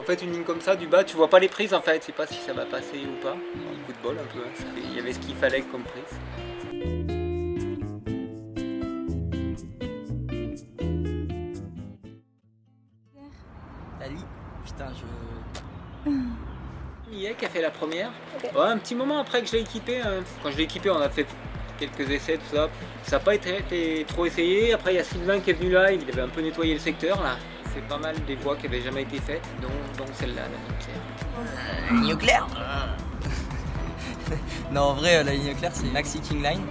fait une ligne comme ça du bas, tu vois pas les prises en fait, je sais pas si ça va passer ou pas. Un coup de bol un peu, hein. Il y avait ce qu'il fallait comme prise. Ali, putain Millet qui a fait la première. Okay. Ouais, un petit moment après que je l'ai équipé, hein. Quand je l'ai équipé on a fait quelques essais, tout ça. Ça n'a pas été trop essayé. Après il y a Sylvain qui est venu là, il avait un peu nettoyé le secteur là. Il fait pas mal des voies qui n'avaient jamais été faites, donc celle-là, la ligne claire. ligne claire. Non, en vrai, la ligne claire, c'est Maxi King Line.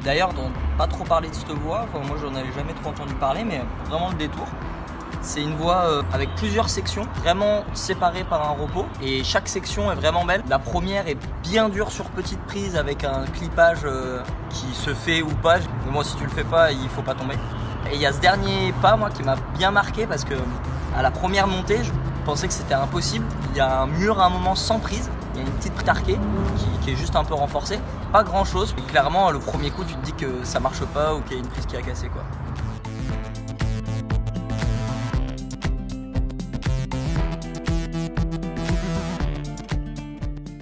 D'ailleurs, dont pas trop parlé de cette voie, enfin, moi j'en avais jamais trop entendu parler, mais vraiment le détour. C'est une voie avec plusieurs sections, vraiment séparées par un repos, et chaque section est vraiment belle. La première est bien dure sur petite prise avec un clippage qui se fait ou pas. Mais bon, si tu le fais pas, il faut pas tomber. Et il y a ce dernier pas, moi, qui m'a bien marqué parce que à la première montée, je pensais que c'était impossible. Il y a un mur à un moment sans prise, il y a une petite arquée qui est juste un peu renforcée. Pas grand chose, mais clairement, le premier coup, tu te dis que ça marche pas ou qu'il y a une prise qui a cassé, quoi.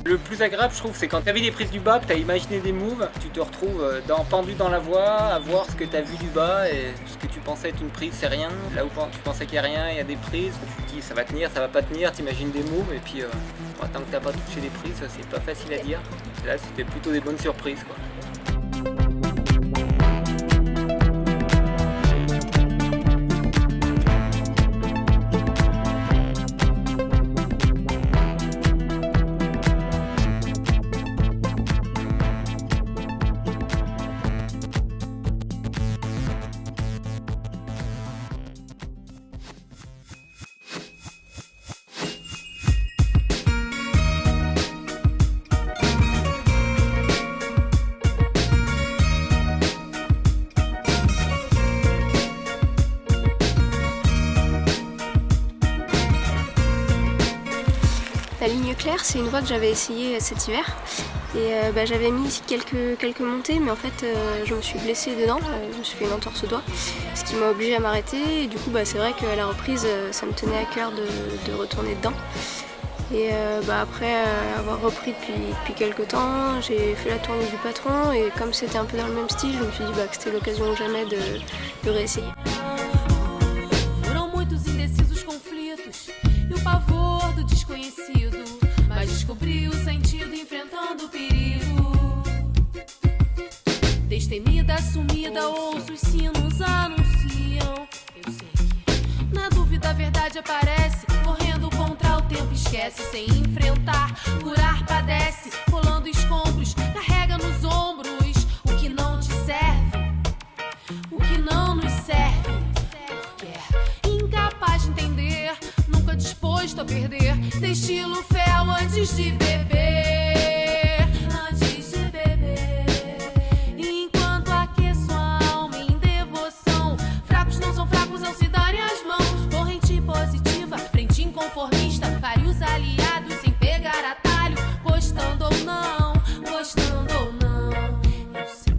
Le plus agréable, je trouve, c'est quand tu as vu des prises du bas, que tu as imaginé des moves, tu te retrouves pendu dans la voie, à voir ce que tu as vu du bas et ce que tu pensais être une prise, c'est rien. Là où tu pensais qu'il n'y a rien, il y a des prises, tu te dis ça va tenir, ça va pas tenir, tu imagines des moves et puis tant que tu n'as pas touché des prises, c'est pas facile à dire. Là, c'était plutôt des bonnes surprises, quoi. La ligne claire, c'est une voie que j'avais essayée cet hiver et j'avais mis quelques montées, mais en fait je me suis blessée dedans, je me suis fait une entorse au doigt, ce qui m'a obligée à m'arrêter et du coup c'est vrai qu'à la reprise ça me tenait à cœur de retourner dedans. Et après avoir repris depuis quelques temps, j'ai fait la tournée du patron et comme c'était un peu dans le même style, je me suis dit que c'était l'occasion ou jamais de réessayer. Descobri o sentido enfrentando o perigo. Destemida, sumida, ouço os sinos anunciam. Eu sei que na dúvida a verdade aparece, correndo contra o tempo esquece, sem enfrentar, curar padece, rolando escombros, carrega nos ombros o que não te serve, o que não nos serve. Incapaz de entender, nunca disposto a perder, destilo fel antes de beber, antes de beber. Enquanto aqueço a alma em devoção, fracos não são fracos ao se darem as mãos. Corrente positiva, frente inconformista, vários aliados sem pegar atalho, gostando ou não, gostando ou não. Eu sei.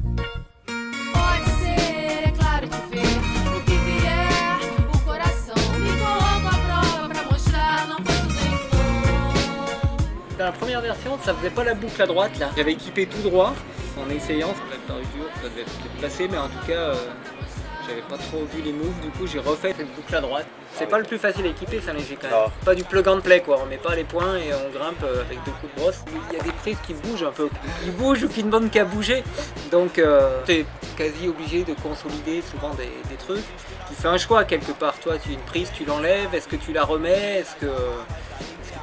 Pode ser, é claro que ver o que vier, o coração me coloca à prova pra mostrar, não foi tudo em vão. Dans la première version, ça faisait pas la boucle à droite là. J'avais équipé tout droit en essayant, ça devait être par dur, ça devait peut-être passer, mais en tout cas, j'avais pas trop vu les moves, du coup j'ai refait cette boucle à droite. C'est pas le plus facile à équiper, ça léger quand même. Non. Pas du plug and play quoi, on met pas les points et on grimpe avec 2 coups de brosse. Il y a des prises qui bougent un peu, qui bougent ou qui ne demandent qu'à bouger. Donc t'es quasi obligé de consolider souvent des trucs. Tu fais un choix quelque part, toi tu as une prise, tu l'enlèves, est-ce que tu la remets, est-ce que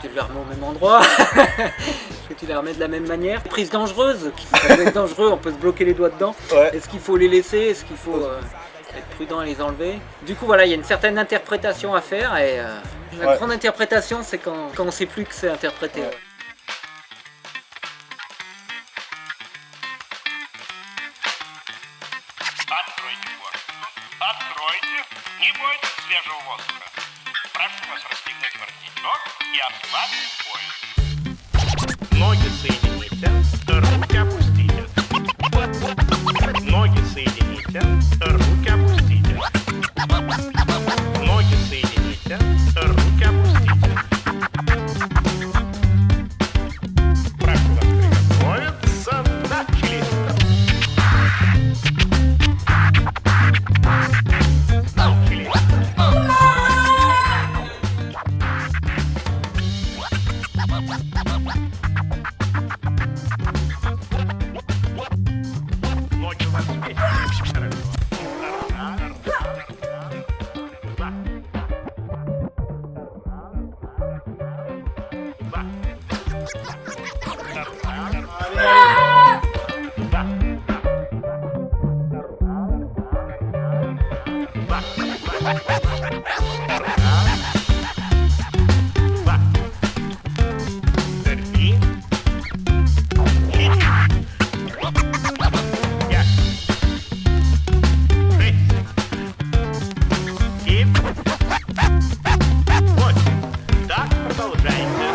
tu la remets au même endroit, est-ce que tu la remets de la même manière. Prise dangereuse, ça peut être dangereux, on peut se bloquer les doigts dedans. Ouais. Est-ce qu'il faut les laisser, est-ce qu'il faut être prudent à les enlever. Du coup voilà, il y a une certaine interprétation à faire et la grande interprétation c'est quand on ne sait plus que c'est interprété. Ouais. Откройте форточку. Откройте. Не бойтесь свежего воздуха. Прошу вас расстегнуть воротничок и ослабить пояс. Ноги соедините, руки опустите. Ноги соедините, руки опустите. Ноги соедините, руки опустите. Два. Три. Четыре. Пять. Шесть. Семь. Восемь. Так продолжается.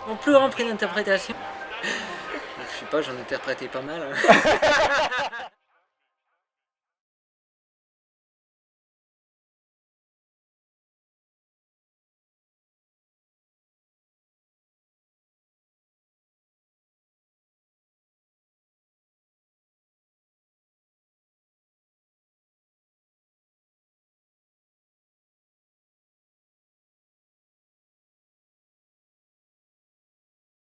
En plus grand prix d'interprétation. Je sais pas, j'en ai interprété pas mal. Hein.